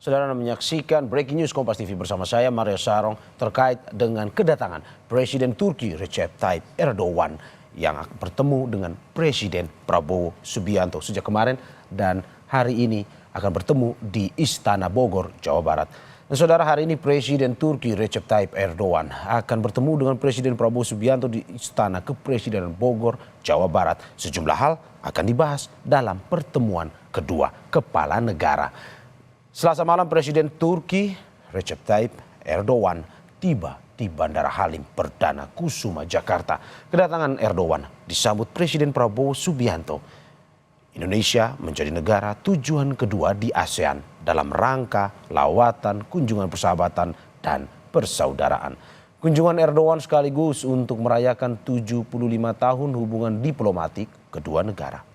Saudara menyaksikan Breaking News Kompas TV bersama saya Mario Sarong terkait dengan kedatangan Presiden Turki Recep Tayyip Erdogan yang akan bertemu dengan Presiden Prabowo Subianto sejak kemarin dan hari ini akan bertemu di Istana Bogor, Jawa Barat. Dan saudara, hari ini Presiden Turki Recep Tayyip Erdogan akan bertemu dengan Presiden Prabowo Subianto di Istana Kepresidenan Bogor, Jawa Barat. Sejumlah hal akan dibahas dalam pertemuan kedua kepala negara. Selasa malam Presiden Turki Recep Tayyip Erdogan tiba di Bandara Halim Perdana Kusuma, Jakarta. Kedatangan Erdogan disambut Presiden Prabowo Subianto. Indonesia menjadi negara tujuan kedua di ASEAN dalam rangka lawatan, kunjungan persahabatan, dan persaudaraan. Kunjungan Erdogan sekaligus untuk merayakan 75 tahun hubungan diplomatik kedua negara.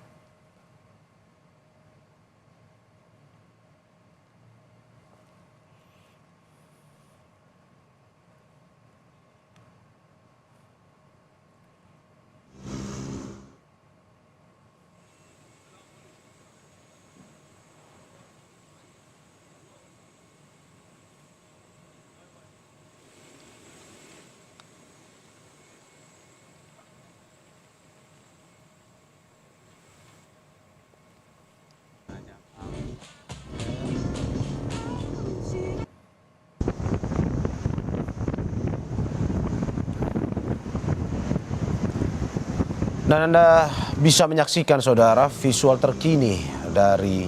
Dan Anda bisa menyaksikan saudara visual terkini dari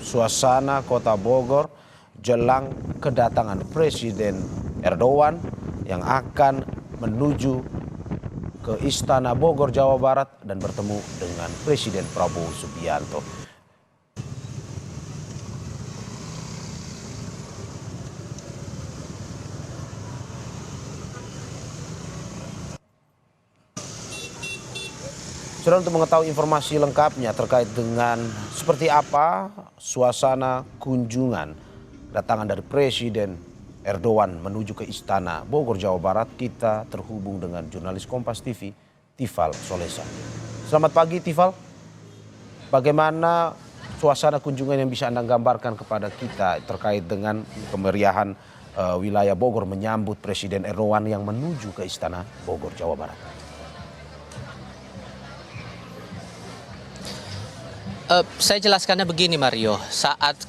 suasana kota Bogor jelang kedatangan Presiden Erdogan yang akan menuju ke Istana Bogor, Jawa Barat dan bertemu dengan Presiden Prabowo Subianto. Saudara, untuk mengetahui informasi lengkapnya terkait dengan seperti apa suasana kunjungan kedatangan dari Presiden Erdogan menuju ke Istana Bogor, Jawa Barat, kita terhubung dengan jurnalis Kompas TV, Tifal Solesa. Selamat pagi Tifal, bagaimana suasana kunjungan yang bisa Anda gambarkan kepada kita terkait dengan kemeriahan wilayah Bogor menyambut Presiden Erdogan yang menuju ke Istana Bogor, Jawa Barat? Saya jelaskannya begini Mario, saat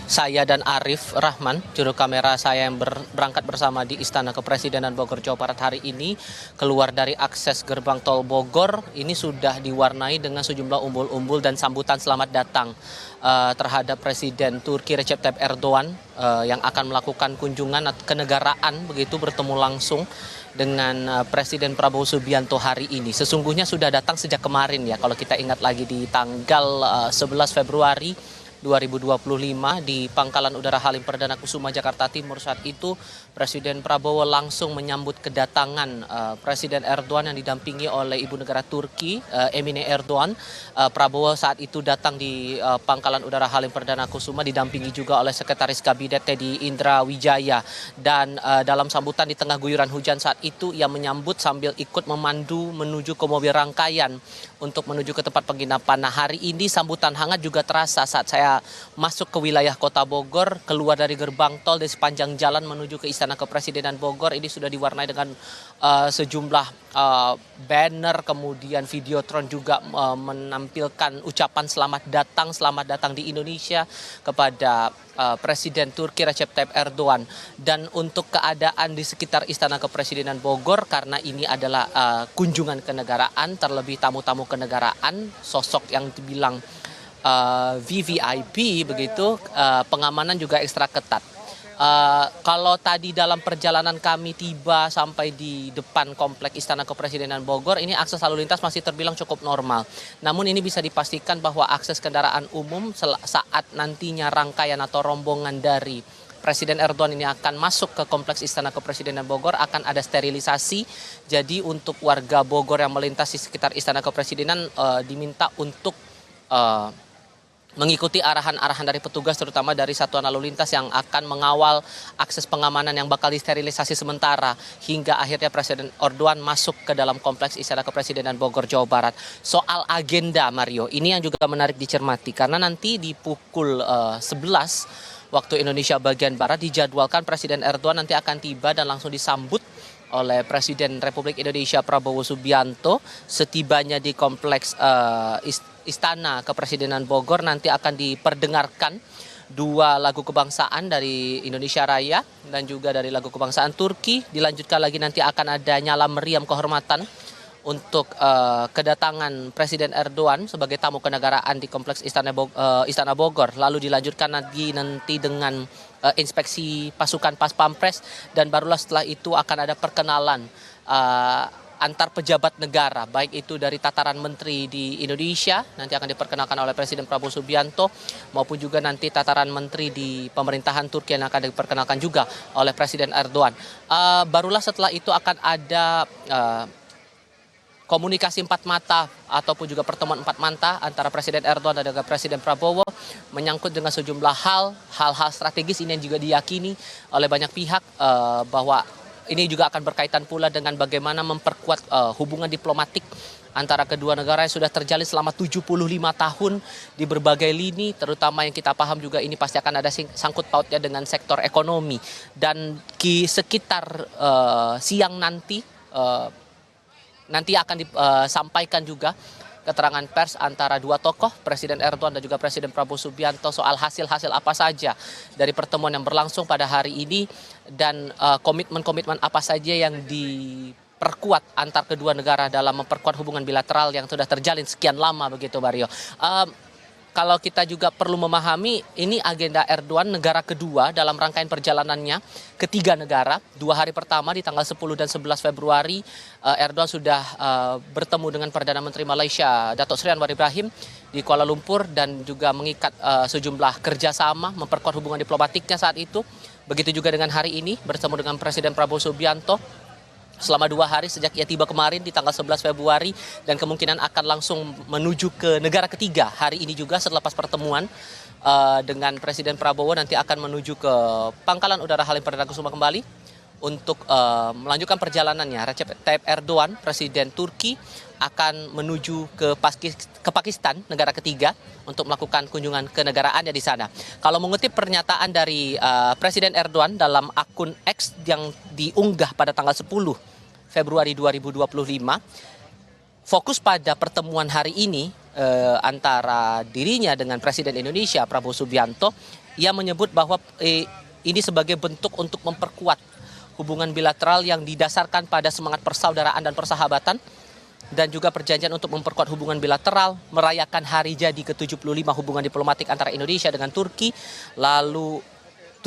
saya dan Arif Rahman, juru kamera saya yang berangkat bersama di Istana Kepresidenan Bogor, Jawa Barat hari ini, keluar dari akses gerbang tol Bogor, ini sudah diwarnai dengan sejumlah umbul-umbul dan sambutan selamat datang terhadap Presiden Turki Recep Tayyip Erdogan yang akan melakukan kunjungan kenegaraan, begitu bertemu langsung dengan Presiden Prabowo Subianto hari ini. Sesungguhnya sudah datang sejak kemarin ya, kalau kita ingat lagi di tanggal 11 Februari 2025 di Pangkalan Udara Halim Perdana Kusuma, Jakarta Timur. Saat itu Presiden Prabowo langsung menyambut kedatangan Presiden Erdogan yang didampingi oleh Ibu Negara Turki Emine Erdogan. Prabowo saat itu datang di Pangkalan Udara Halim Perdana Kusuma didampingi juga oleh Sekretaris Kabinet Teddy Indra Wijaya. Dan dalam sambutan di tengah guyuran hujan saat itu ia menyambut sambil ikut memandu menuju ke mobil rangkaian untuk menuju ke tempat penginapan. Nah, hari ini sambutan hangat juga terasa saat saya masuk ke wilayah kota Bogor, keluar dari gerbang tol di sepanjang jalan menuju ke Istana Kepresidenan Bogor. Ini sudah diwarnai dengan sejumlah banner, kemudian videotron juga menampilkan ucapan selamat datang di Indonesia kepada Presiden Turki Recep Tayyip Erdogan. Dan untuk keadaan di sekitar Istana Kepresidenan Bogor, karena ini adalah kunjungan kenegaraan, terlebih tamu-tamu kenegaraan, sosok yang dibilang VVIP begitu, pengamanan juga ekstra ketat. Kalau tadi dalam perjalanan kami tiba sampai di depan komplek Istana Kepresidenan Bogor, ini akses lalu lintas masih terbilang cukup normal. Namun ini bisa dipastikan bahwa akses kendaraan umum saat nantinya rangkaian atau rombongan dari Presiden Erdogan ini akan masuk ke kompleks Istana Kepresidenan Bogor akan ada sterilisasi. Jadi untuk warga Bogor yang melintas di sekitar Istana Kepresidenan diminta untuk mengikuti arahan-arahan dari petugas terutama dari Satuan Lalu Lintas yang akan mengawal akses pengamanan yang bakal disterilisasi sementara hingga akhirnya Presiden Erdogan masuk ke dalam kompleks Istana Kepresidenan Bogor, Jawa Barat. Soal agenda, Mario, ini yang juga menarik dicermati karena nanti di pukul 11 waktu Indonesia bagian Barat dijadwalkan Presiden Erdogan nanti akan tiba dan langsung disambut oleh Presiden Republik Indonesia Prabowo Subianto. Setibanya di kompleks Istana Kepresidenan Bogor nanti akan diperdengarkan dua lagu kebangsaan dari Indonesia Raya dan juga dari lagu kebangsaan Turki. Dilanjutkan lagi nanti akan ada nyala meriam kehormatan untuk kedatangan Presiden Erdogan sebagai tamu kenegaraan di kompleks Istana Bogor. Lalu dilanjutkan nanti dengan inspeksi pasukan Pas Pampres dan barulah setelah itu akan ada perkenalan antar pejabat negara, baik itu dari tataran menteri di Indonesia, nanti akan diperkenalkan oleh Presiden Prabowo Subianto, maupun juga nanti tataran menteri di pemerintahan Turki yang akan diperkenalkan juga oleh Presiden Erdogan. Barulah setelah itu akan ada komunikasi empat mata ataupun juga pertemuan empat mata antara Presiden Erdogan dan juga Presiden Prabowo menyangkut dengan sejumlah hal-hal strategis ini yang juga diyakini oleh banyak pihak bahwa ini juga akan berkaitan pula dengan bagaimana memperkuat hubungan diplomatik antara kedua negara yang sudah terjalin selama 75 tahun di berbagai lini, terutama yang kita paham juga ini pasti akan ada sangkut pautnya dengan sektor ekonomi. Dan di sekitar siang nanti akan disampaikan juga keterangan pers antara dua tokoh, Presiden Erdogan dan juga Presiden Prabowo Subianto, soal hasil-hasil apa saja dari pertemuan yang berlangsung pada hari ini dan komitmen-komitmen apa saja yang diperkuat antar kedua negara dalam memperkuat hubungan bilateral yang sudah terjalin sekian lama begitu, Mario. Kalau kita juga perlu memahami ini agenda Erdogan negara kedua dalam rangkaian perjalanannya ketiga negara. 2 hari pertama di tanggal 10 dan 11 Februari Erdogan sudah bertemu dengan Perdana Menteri Malaysia Datuk Seri Anwar Ibrahim di Kuala Lumpur dan juga mengikat sejumlah kerjasama memperkuat hubungan diplomatiknya saat itu. Begitu juga dengan hari ini bertemu dengan Presiden Prabowo Subianto selama 2 hari sejak ia tiba kemarin di tanggal 11 Februari dan kemungkinan akan langsung menuju ke negara ketiga hari ini juga setelah pas pertemuan dengan Presiden Prabowo nanti akan menuju ke Pangkalan Udara Halim Perdana Kusuma kembali untuk melanjutkan perjalanannya. Recep Tayyip Erdogan, Presiden Turki, akan menuju ke Pakistan, negara ketiga, untuk melakukan kunjungan kenegaraannya di sana. Kalau mengutip pernyataan dari Presiden Erdogan dalam akun X yang diunggah pada tanggal 10 Februari 2025, fokus pada pertemuan hari ini antara dirinya dengan Presiden Indonesia Prabowo Subianto. Ia menyebut bahwa ini sebagai bentuk untuk memperkuat hubungan bilateral yang didasarkan pada semangat persaudaraan dan persahabatan dan juga perjanjian untuk memperkuat hubungan bilateral, merayakan hari jadi ke-75 hubungan diplomatik antara Indonesia dengan Turki. Lalu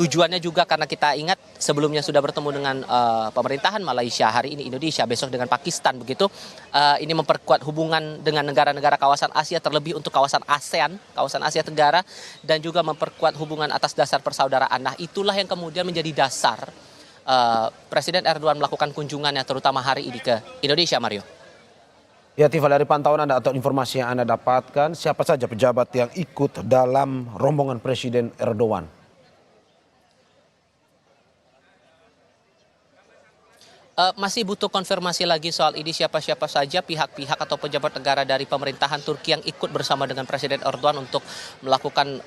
tujuannya juga karena kita ingat sebelumnya sudah bertemu dengan pemerintahan Malaysia, hari ini Indonesia, besok dengan Pakistan begitu. Ini memperkuat hubungan dengan negara-negara kawasan Asia, terlebih untuk kawasan ASEAN, kawasan Asia Tenggara, dan juga memperkuat hubungan atas dasar persaudaraan. Nah, itulah yang kemudian menjadi dasar Presiden Erdogan melakukan kunjungannya terutama hari ini ke Indonesia, Mario. Ya, Tifa, dari pantauan Anda atau informasi yang Anda dapatkan, siapa saja pejabat yang ikut dalam rombongan Presiden Erdogan? Masih butuh konfirmasi lagi soal ini siapa-siapa saja pihak-pihak atau pejabat negara dari pemerintahan Turki yang ikut bersama dengan Presiden Erdogan untuk melakukan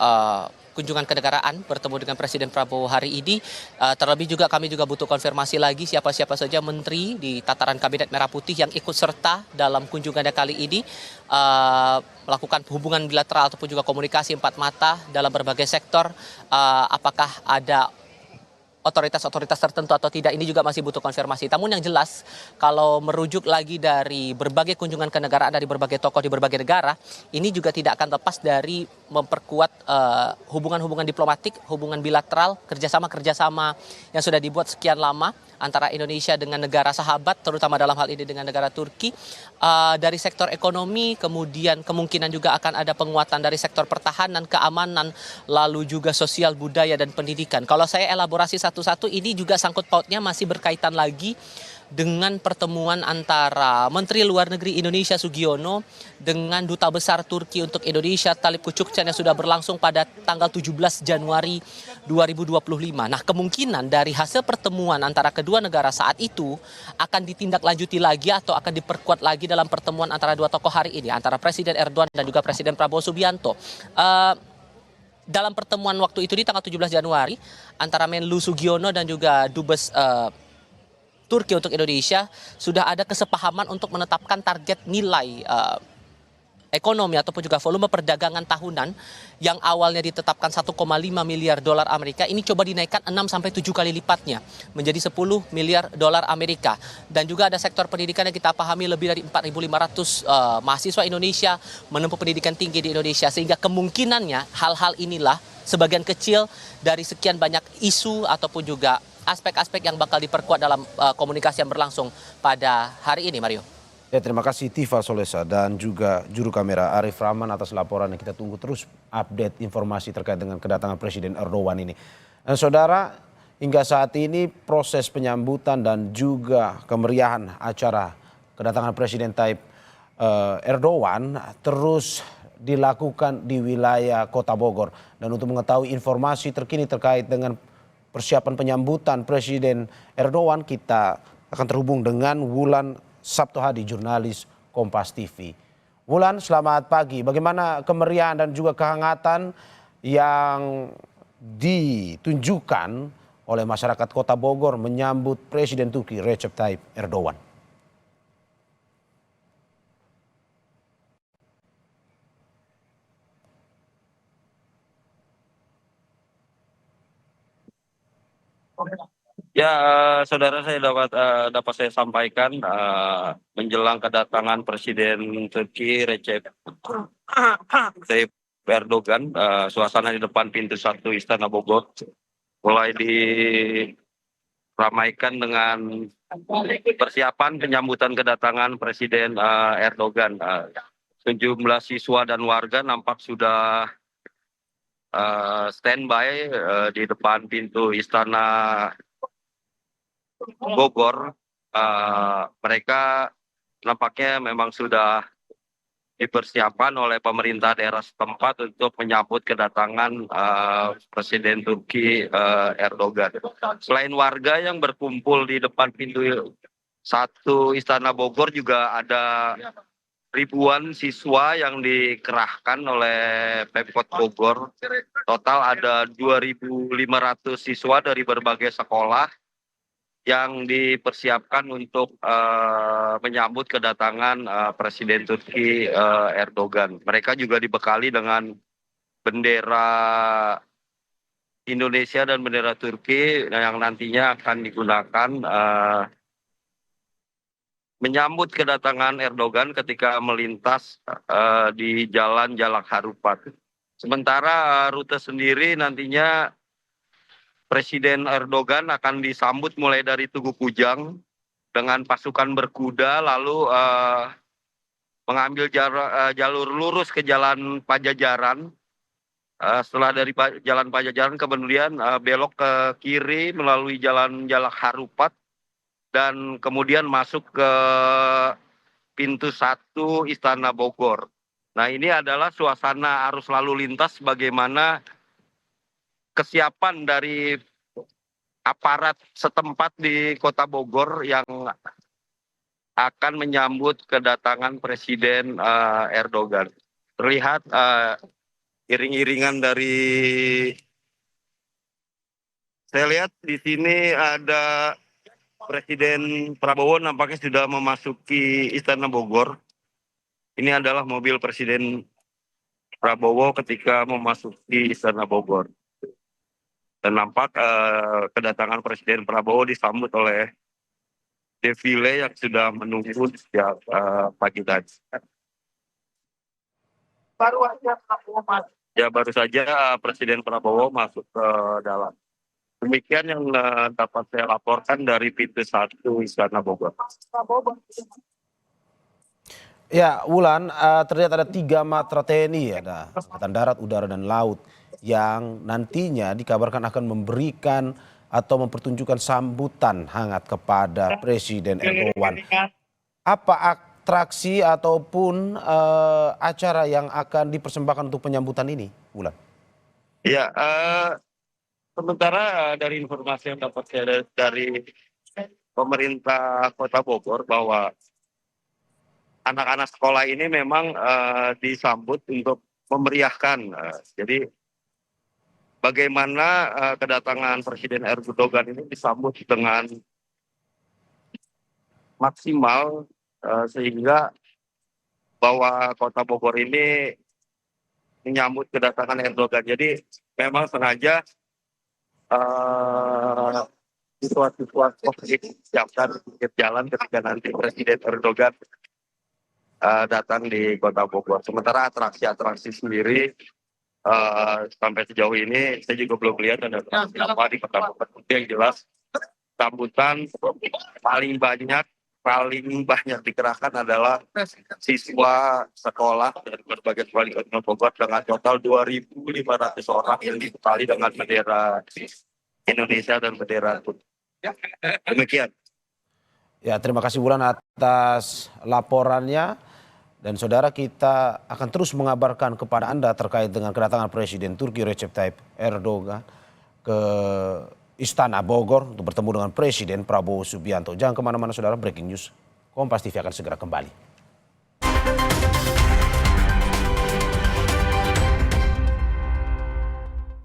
kunjungan kenegaraan bertemu dengan Presiden Prabowo hari ini. Terlebih juga kami juga butuh konfirmasi lagi siapa-siapa saja menteri di tataran Kabinet Merah Putih yang ikut serta dalam kunjungannya kali ini melakukan hubungan bilateral ataupun juga komunikasi empat mata dalam berbagai sektor. Apakah ada otoritas-otoritas tertentu atau tidak, ini juga masih butuh konfirmasi. Namun yang jelas kalau merujuk lagi dari berbagai kunjungan kenegaraan dari berbagai tokoh di berbagai negara, ini juga tidak akan lepas dari memperkuat hubungan-hubungan diplomatik, hubungan bilateral, kerjasama-kerjasama yang sudah dibuat sekian lama antara Indonesia dengan negara sahabat, terutama dalam hal ini dengan negara Turki. Dari sektor ekonomi, kemudian kemungkinan juga akan ada penguatan dari sektor pertahanan, keamanan, lalu juga sosial, budaya, dan pendidikan. Kalau saya elaborasi satu-satu, ini juga sangkut pautnya masih berkaitan lagi dengan pertemuan antara Menteri Luar Negeri Indonesia Sugiono dengan Duta Besar Turki untuk Indonesia Talip Kucukcan yang sudah berlangsung pada tanggal 17 Januari 2025. Nah, kemungkinan dari hasil pertemuan antara kedua negara saat itu akan ditindaklanjuti lagi atau akan diperkuat lagi dalam pertemuan antara dua tokoh hari ini, antara Presiden Erdogan dan juga Presiden Prabowo Subianto. Dalam pertemuan waktu itu di tanggal 17 Januari antara Menlu Sugiono dan juga Dubes Turki untuk Indonesia sudah ada kesepahaman untuk menetapkan target nilai ekonomi ataupun juga volume perdagangan tahunan yang awalnya ditetapkan 1,5 miliar dolar Amerika ini coba dinaikkan 6 sampai 7 kali lipatnya menjadi 10 miliar dolar Amerika. Dan juga ada sektor pendidikan yang kita pahami lebih dari 4.500 mahasiswa Indonesia menempuh pendidikan tinggi di Indonesia, sehingga kemungkinannya hal-hal inilah sebagian kecil dari sekian banyak isu ataupun juga aspek-aspek yang bakal diperkuat dalam komunikasi yang berlangsung pada hari ini, Mario. Ya, terima kasih Tifa Solesa dan juga juru kamera Arif Rahman atas laporan yang kita tunggu terus update informasi terkait dengan kedatangan Presiden Erdogan ini. Dan saudara, hingga saat ini proses penyambutan dan juga kemeriahan acara kedatangan Presiden Tayyip Erdogan terus dilakukan di wilayah Kota Bogor. Dan untuk mengetahui informasi terkini terkait dengan persiapan penyambutan Presiden Erdogan, kita akan terhubung dengan Wulan Sabtu Hadi, jurnalis Kompas TV. Wulan, selamat pagi. Bagaimana kemeriahan dan juga kehangatan yang ditunjukkan oleh masyarakat Kota Bogor menyambut Presiden Turki Recep Tayyip Erdogan? Ya, saudara, saya dapat saya sampaikan menjelang kedatangan Presiden Turki Recep Tayyip Erdogan, suasana di depan pintu 1 Istana Bogor mulai diramaikan dengan persiapan penyambutan kedatangan Presiden Erdogan. Sejumlah siswa dan warga nampak sudah standby di depan pintu Istana Bogor. Mereka nampaknya memang sudah dipersiapkan oleh pemerintah daerah setempat untuk menyambut kedatangan Presiden Turki Erdogan. Selain warga yang berkumpul di depan pintu 1 Istana Bogor, juga ada ribuan siswa yang dikerahkan oleh Pemkot Bogor. Total ada 2.500 siswa dari berbagai sekolah yang dipersiapkan untuk menyambut kedatangan Presiden Turki Erdogan. Mereka juga dibekali dengan bendera Indonesia dan bendera Turki yang nantinya akan digunakan menyambut kedatangan Erdogan ketika melintas di Jalan Jalak Harupat. Sementara rute sendiri nantinya Presiden Erdogan akan disambut mulai dari Tugu Kujang dengan pasukan berkuda, lalu mengambil jalur lurus ke Jalan Pajajaran. Setelah dari Jalan Pajajaran kemudian belok ke kiri melalui Jalan Jalak Harupat dan kemudian masuk ke pintu 1 Istana Bogor. Nah, ini adalah suasana arus lalu lintas bagaimana kesiapan dari aparat setempat di Kota Bogor yang akan menyambut kedatangan Presiden Erdogan. Terlihat iring-iringan dari, saya lihat di sini ada Presiden Prabowo nampaknya sudah memasuki Istana Bogor. Ini adalah mobil Presiden Prabowo ketika memasuki Istana Bogor. Dan nampak kedatangan Presiden Prabowo disambut oleh defile yang sudah menunggu sejak pagi tadi. Baru saja Presiden Prabowo masuk ke dalam. Demikian yang dapat saya laporkan dari pintu 1 Istana Bogor. Ya, Wulan, terlihat ada 3 matra TNI, ada Angkatan Darat, Udara, dan Laut yang nantinya dikabarkan akan memberikan atau mempertunjukkan sambutan hangat kepada Presiden Erdogan. Apa atraksi ataupun acara yang akan dipersembahkan untuk penyambutan ini, Wulan? Ya, sementara dari informasi yang dapat saya dari pemerintah Kota Bogor bahwa anak-anak sekolah ini memang disambut untuk memeriahkan. Jadi bagaimana kedatangan Presiden Erdogan ini disambut dengan maksimal sehingga bahwa Kota Bogor ini menyambut kedatangan Erdogan. Jadi memang sengaja situasi disiapkan di jalan ketika nanti Presiden Erdogan datang di Kota Bogor. Sementara atraksi-atraksi sendiri sampai sejauh ini saya juga belum lihat ada atraksi apa di Kota Bogor. Yang jelas sambutan paling banyak dikerahkan adalah siswa sekolah dari berbagai sekolah di Kota Bogor dengan total 2.500 orang yang dibekali dengan bendera Indonesia dan bendera Turki. Demikian. Ya, terima kasih Wulan atas laporannya. Dan saudara, kita akan terus mengabarkan kepada Anda terkait dengan kedatangan Presiden Turki Recep Tayyip Erdogan ke Istana Bogor untuk bertemu dengan Presiden Prabowo Subianto. Jangan kemana-mana saudara, breaking news Kompas TV akan segera kembali.